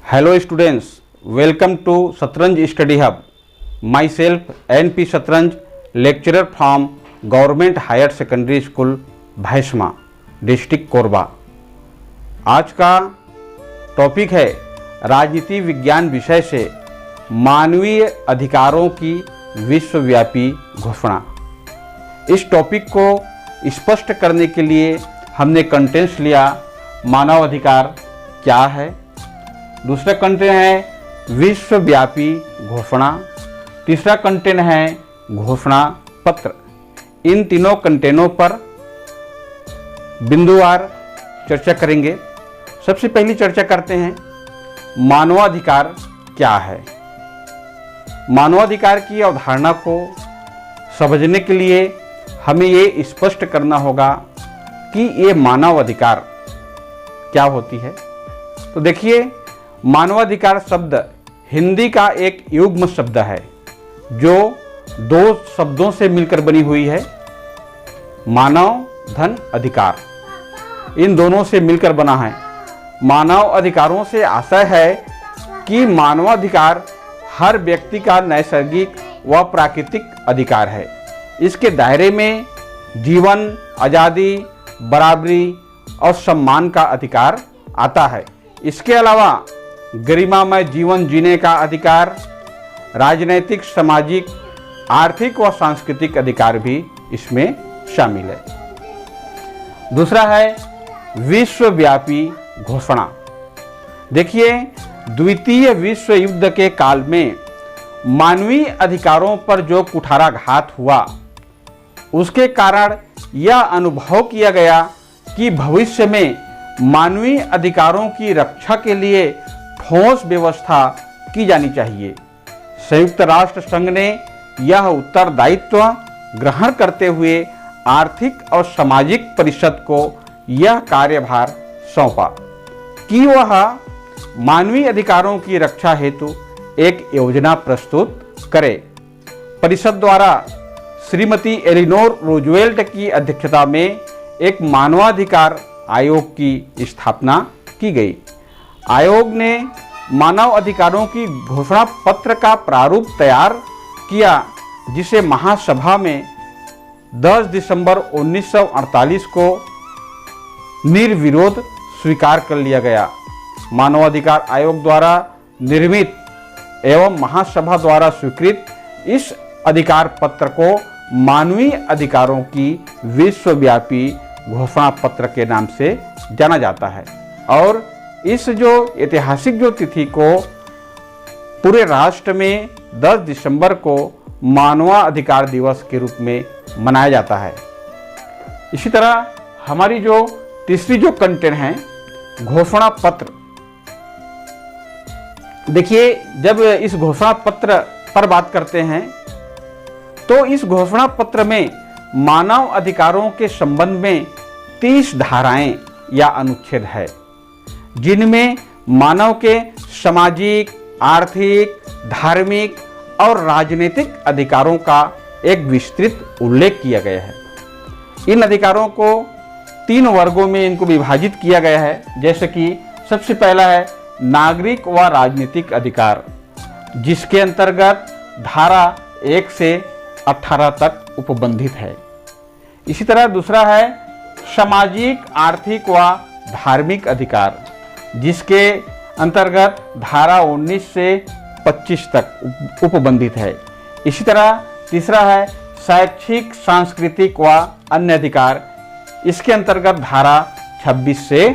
Hello students, welcome to Satranj Study Hub. Myself NP Satranj, lecturer from Government Higher Secondary School, Bhaisma, district Korba. आज का topic है राजनीति विज्ञान विषय से मानवीय अधिकारों की विश्वव्यापी घोषणा। इस टॉपिक को स्पष्ट करने के लिए हमने कंटेंट्स लिया मानव अधिकार क्या है, दूसरा कंटेंट है विश्वव्यापी घोषणा, तीसरा कंटेंट है घोषणा पत्र। इन तीनों कंटेंटों पर बिंदुवार चर्चा करेंगे। सबसे पहली चर्चा करते हैं मानवाधिकार क्या है। मानवाधिकार की अवधारणा को समझने के लिए हमें ये स्पष्ट करना होगा कि ये मानवाधिकार क्या होती है। तो देखिए, मानवाधिकार शब्द हिंदी का एक युग्म शब्द है जो दो शब्दों से मिलकर बनी हुई है, मानव धन अधिकार। इन दोनों से मिलकर बना है। मानव अधिकारों से आशय है कि मानवाधिकार हर व्यक्ति का नैसर्गिक व प्राकृतिक अधिकार है। इसके दायरे में जीवन, आज़ादी, बराबरी और सम्मान का अधिकार आता है। इसके अलावा गरिमामय जीवन जीने का अधिकार, राजनैतिक, सामाजिक, आर्थिक व सांस्कृतिक अधिकार भी इसमें शामिल है। दूसरा है विश्वव्यापी घोषणा। देखिए, द्वितीय विश्व युद्ध के काल में मानवीय अधिकारों पर जो कुठाराघात हुआ, उसके कारण यह अनुभव किया गया कि भविष्य में मानवीय अधिकारों की रक्षा के लिए ठोस व्यवस्था की जानी चाहिए। संयुक्त राष्ट्र संघ ने यह उत्तरदायित्व ग्रहण करते हुए आर्थिक और सामाजिक परिषद को यह कार्यभार सौंपा कि वह मानवीय अधिकारों की रक्षा हेतु एक योजना प्रस्तुत करे। परिषद द्वारा श्रीमती एलिनोर रूजवेल्ट की अध्यक्षता में एक मानवाधिकार आयोग की स्थापना की गई। आयोग ने मानव अधिकारों की घोषणा पत्र का प्रारूप तैयार किया, जिसे महासभा में 10 दिसंबर 1948 को निर्विरोध स्वीकार कर लिया गया। मानवाधिकार आयोग द्वारा निर्मित एवं महासभा द्वारा स्वीकृत इस अधिकार पत्र को मानवीय अधिकारों की विश्वव्यापी घोषणा पत्र के नाम से जाना जाता है। और इस जो ऐतिहासिक जो तिथि को पूरे राष्ट्र में 10 दिसंबर को मानवाधिकार दिवस के रूप में मनाया जाता है। इसी तरह हमारी जो तीसरी जो कंटेंट है घोषणा पत्र। देखिए, जब इस घोषणा पत्र पर बात करते हैं तो इस घोषणा पत्र में मानव अधिकारों के संबंध में 30 धाराएं या अनुच्छेद है, जिनमें मानव के सामाजिक, आर्थिक, धार्मिक और राजनीतिक अधिकारों का एक विस्तृत उल्लेख किया गया है। इन अधिकारों को 3 वर्गों में इनको विभाजित किया गया है। जैसे कि सबसे पहला है नागरिक व राजनीतिक अधिकार, जिसके अंतर्गत धारा 1 से 18 तक उपबंधित है। इसी तरह दूसरा है सामाजिक, आर्थिक व धार्मिक अधिकार, जिसके अंतर्गत धारा 19 से 25 तक उपबंधित है। इसी तरह तीसरा है शैक्षिक, सांस्कृतिक व अन्य अधिकार, इसके अंतर्गत धारा 26 से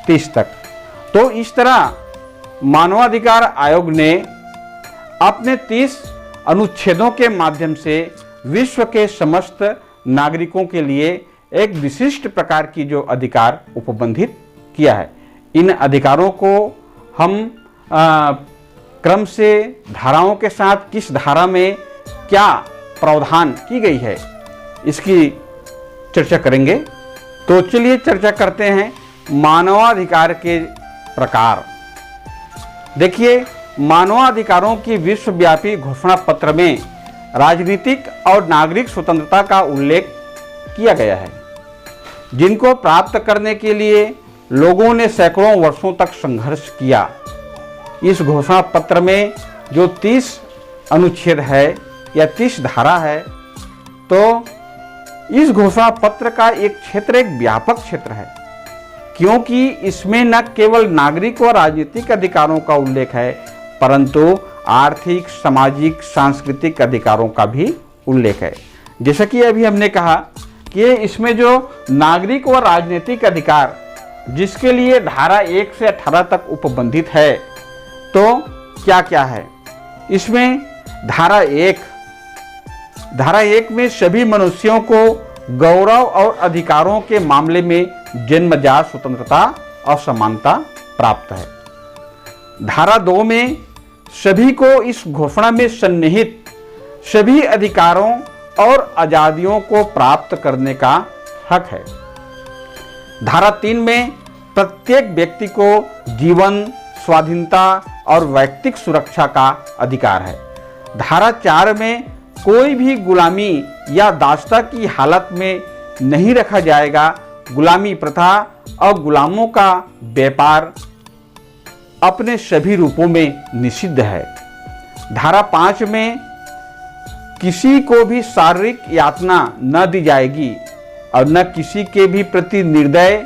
30 तक। तो इस तरह मानवाधिकार आयोग ने अपने 30 अनुच्छेदों के माध्यम से विश्व के समस्त नागरिकों के लिए एक विशिष्ट प्रकार की जो अधिकार उपबंधित किया है। इन अधिकारों को हम क्रम से धाराओं के साथ किस धारा में क्या प्रावधान की गई है, इसकी चर्चा करेंगे। तो चलिए चर्चा करते हैं मानवाधिकार के प्रकार। देखिए, मानवाधिकारों की विश्वव्यापी घोषणा पत्र में राजनीतिक और नागरिक स्वतंत्रता का उल्लेख किया गया है, जिनको प्राप्त करने के लिए लोगों ने सैकड़ों वर्षों तक संघर्ष किया। इस घोषणा पत्र में जो 30 अनुच्छेद है या 30 धारा है, तो इस घोषणा पत्र का एक क्षेत्र एक व्यापक क्षेत्र है, क्योंकि इसमें न केवल नागरिक व राजनीतिक अधिकारों का उल्लेख है, परंतु आर्थिक, सामाजिक, सांस्कृतिक अधिकारों का भी उल्लेख है। जैसा कि अभी हमने कहा कि इसमें जो नागरिक व राजनीतिक अधिकार जिसके लिए धारा 1 से 18 तक उपबंधित है, तो क्या क्या है इसमें? धारा 1 में सभी मनुष्यों को गौरव और अधिकारों के मामले में जन्मजात स्वतंत्रता और समानता प्राप्त है। धारा 2 में सभी को इस घोषणा में सन्निहित सभी अधिकारों और आजादियों को प्राप्त करने का हक है। धारा 3 में प्रत्येक व्यक्ति को जीवन, स्वाधीनता और व्यक्तिगत सुरक्षा का अधिकार है। धारा 4 में कोई भी गुलामी या दासता की हालत में नहीं रखा जाएगा। गुलामी प्रथा और गुलामों का व्यापार अपने सभी रूपों में निषिद्ध है। धारा 5 में किसी को भी शारीरिक यातना न दी जाएगी और न किसी के भी प्रति निर्दय,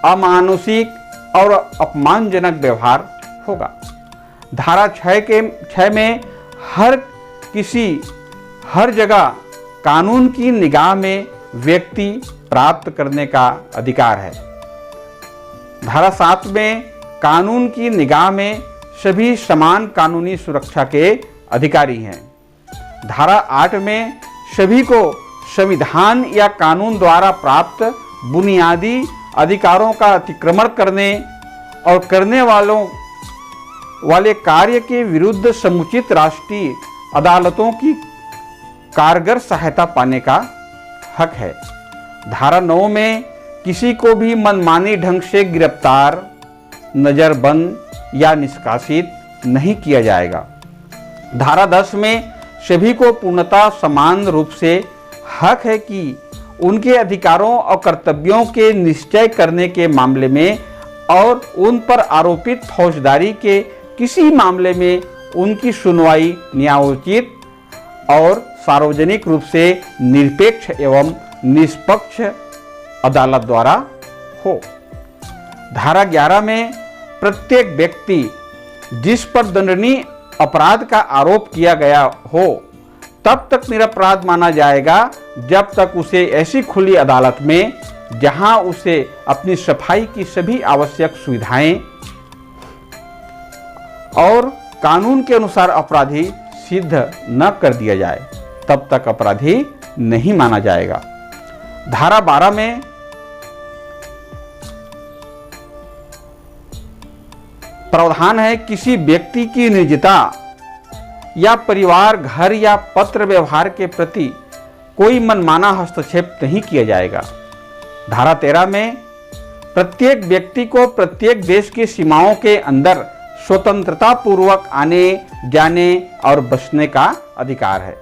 अमानुषिक और अपमानजनक व्यवहार होगा। धारा 6 में हर जगह कानून की निगाह में व्यक्ति प्राप्त करने का अधिकार है। धारा 7 में कानून की निगाह में सभी समान कानूनी सुरक्षा के अधिकारी हैं। धारा 8 में सभी को संविधान या कानून द्वारा प्राप्त बुनियादी अधिकारों का अतिक्रमण करने और करने वाले कार्य के विरुद्ध समुचित राष्ट्रीय अदालतों की कारगर सहायता पाने का हक है। धारा 9 में किसी को भी मनमानी ढंग से गिरफ्तार, नजरबंद या निष्कासित नहीं किया जाएगा। धारा 10 में सभी को पूर्णतः समान रूप से हक है कि उनके अधिकारों और कर्तव्यों के निश्चय करने के मामले में और उन पर आरोपित फौजदारी के किसी मामले में उनकी सुनवाई न्यायोचित और सार्वजनिक रूप से निरपेक्ष एवं निष्पक्ष अदालत द्वारा हो। धारा 11 में प्रत्येक व्यक्ति जिस पर दंडनीय अपराध का आरोप किया गया हो तब तक निरपराध माना जाएगा जब तक उसे ऐसी खुली अदालत में जहां उसे अपनी सफाई की सभी आवश्यक सुविधाएं और कानून के अनुसार अपराधी सिद्ध न कर दिया जाए, तब तक अपराधी नहीं माना जाएगा। धारा 12 में प्रावधान है किसी व्यक्ति की निजता या परिवार, घर या पत्र व्यवहार के प्रति कोई मनमाना हस्तक्षेप नहीं किया जाएगा। धारा 13 में प्रत्येक व्यक्ति को प्रत्येक देश की सीमाओं के अंदर स्वतंत्रता पूर्वक आने, जाने और बसने का अधिकार है।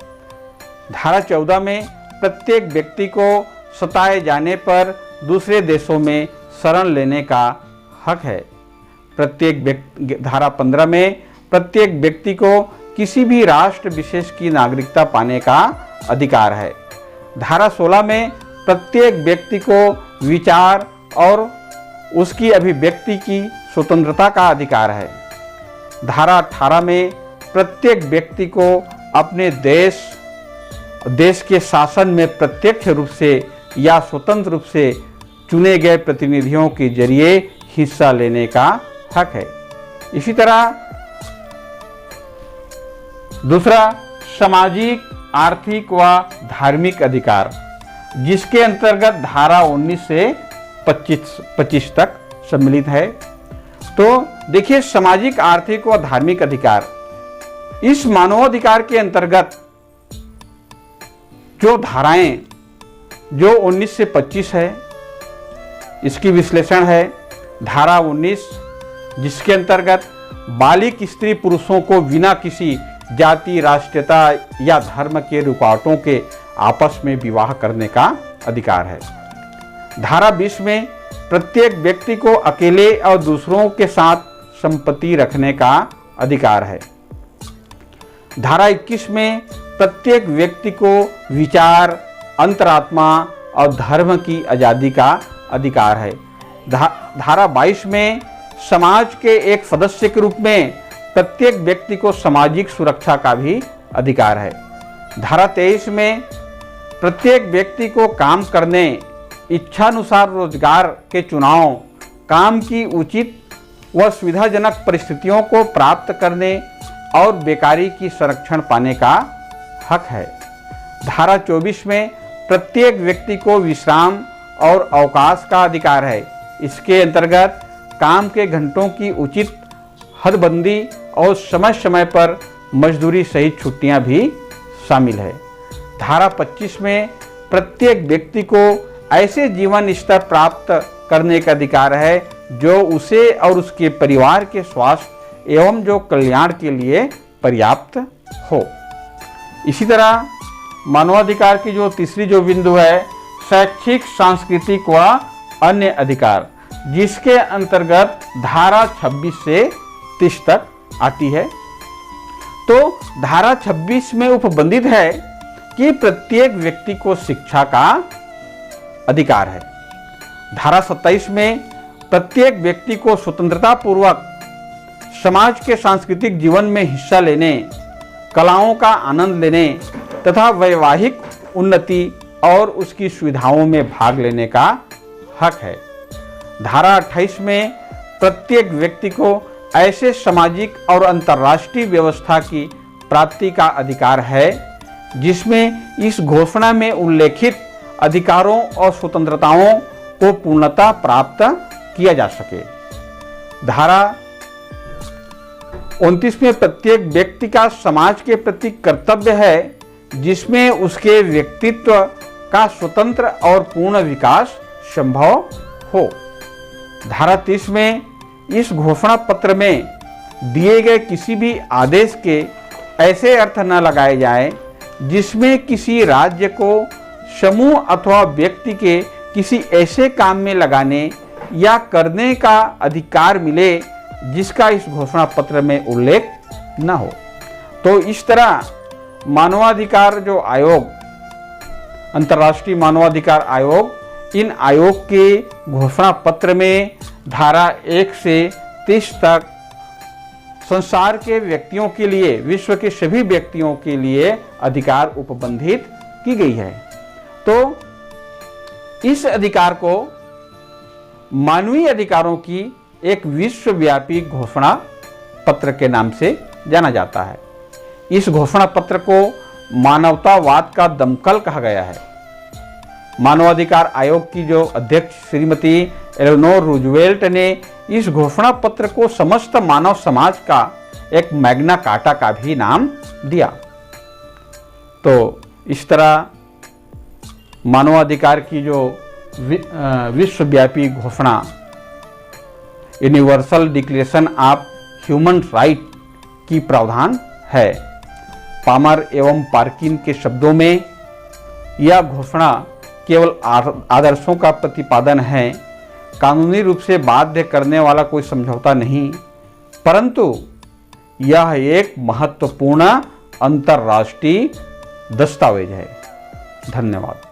धारा 14 में प्रत्येक व्यक्ति को सताए जाने पर दूसरे देशों में शरण लेने का हक है। धारा 15 में प्रत्येक व्यक्ति को किसी भी राष्ट्र विशेष की नागरिकता पाने का अधिकार है। धारा 16 में प्रत्येक व्यक्ति को विचार और उसकी अभिव्यक्ति की स्वतंत्रता का अधिकार है। धारा 18 में प्रत्येक व्यक्ति को अपने देश के शासन में प्रत्यक्ष रूप से या स्वतंत्र रूप से चुने गए प्रतिनिधियों के जरिए हिस्सा लेने का हक है। इसी तरह दूसरा सामाजिक, आर्थिक व धार्मिक अधिकार, जिसके अंतर्गत धारा 19 से 25 तक सम्मिलित है। तो देखिए, सामाजिक, आर्थिक व धार्मिक अधिकार, इस मानवाधिकार के अंतर्गत जो धाराएं जो 19 से 25 है, इसकी विश्लेषण है। धारा 19 जिसके अंतर्गत बालिग स्त्री पुरुषों को बिना किसी जाति, राष्ट्रीयता या धर्म के रुकावटों के आपस में विवाह करने का अधिकार है। धारा 20 में प्रत्येक व्यक्ति को अकेले और दूसरों के साथ संपत्ति रखने का अधिकार है। धारा 21 में प्रत्येक व्यक्ति को विचार, अंतरात्मा और धर्म की आज़ादी का अधिकार है। धारा 22 में समाज के एक सदस्य के रूप में प्रत्येक व्यक्ति को सामाजिक सुरक्षा का भी अधिकार है। धारा 23 में प्रत्येक व्यक्ति को काम करने, इच्छानुसार रोजगार के चुनाव, काम की उचित व सुविधाजनक परिस्थितियों को प्राप्त करने और बेकारी की संरक्षण पाने का हक है। धारा 24 में प्रत्येक व्यक्ति को विश्राम और अवकाश का अधिकार है। इसके अंतर्गत काम के घंटों की उचित हदबंदी और समय समय पर मजदूरी सहित छुट्टियां भी शामिल है। धारा 25 में प्रत्येक व्यक्ति को ऐसे जीवन स्तर प्राप्त करने का अधिकार है जो उसे और उसके परिवार के स्वास्थ्य एवं जो कल्याण के लिए पर्याप्त हो। इसी तरह मानवाधिकार की जो तीसरी जो बिंदु है, शैक्षिक, सांस्कृतिक व अन्य अधिकार, जिसके अंतर्गत धारा 26 से 30 तक आती है। तो धारा 26 में उपबंधित है कि प्रत्येक व्यक्ति को शिक्षा का अधिकार है। धारा 27 में प्रत्येक व्यक्ति को स्वतंत्रता पूर्वक समाज के सांस्कृतिक जीवन में हिस्सा लेने, कलाओं का आनंद लेने तथा वैवाहिक उन्नति और उसकी सुविधाओं में भाग लेने का हक है। धारा 28 में प्रत्येक व्यक्ति को ऐसे सामाजिक और अंतर्राष्ट्रीय व्यवस्था की प्राप्ति का अधिकार है जिसमें इस घोषणा में उल्लेखित अधिकारों और स्वतंत्रताओं को पूर्णतः प्राप्त किया जा सके। धारा 29 में प्रत्येक व्यक्ति का समाज के प्रति कर्तव्य है जिसमें उसके व्यक्तित्व का स्वतंत्र और पूर्ण विकास संभव हो। धारा 30 में इस घोषणा पत्र में दिए गए किसी भी आदेश के ऐसे अर्थ न लगाए जाए जिसमें किसी राज्य को समूह अथवा व्यक्ति के किसी ऐसे काम में लगाने या करने का अधिकार मिले जिसका इस घोषणा पत्र में उल्लेख न हो। तो इस तरह मानवाधिकार जो आयोग, अंतर्राष्ट्रीय मानवाधिकार आयोग, इन आयोग के घोषणा पत्र में धारा 1 से 30 तक संसार के व्यक्तियों के लिए, विश्व के सभी व्यक्तियों के लिए अधिकार उपबंधित की गई है। तो इस अधिकार को मानवीय अधिकारों की एक विश्वव्यापी घोषणा पत्र के नाम से जाना जाता है। इस घोषणा पत्र को मानवतावाद का दमकल कहा गया है। मानवाधिकार आयोग की जो अध्यक्ष श्रीमती एलेनोर रूजवेल्ट ने इस घोषणा पत्र को समस्त मानव समाज का एक मैग्ना कार्टा का भी नाम दिया। तो इस तरह मानवाधिकार की जो विश्वव्यापी घोषणा, universal declaration of human right की प्रावधान है। पामर एवं पार्किन के शब्दों में यह घोषणा केवल आदर्शों का प्रतिपादन है, कानूनी रूप से बाध्य करने वाला कोई समझौता नहीं, परंतु यह एक महत्वपूर्ण अंतर्राष्ट्रीय दस्तावेज है। धन्यवाद।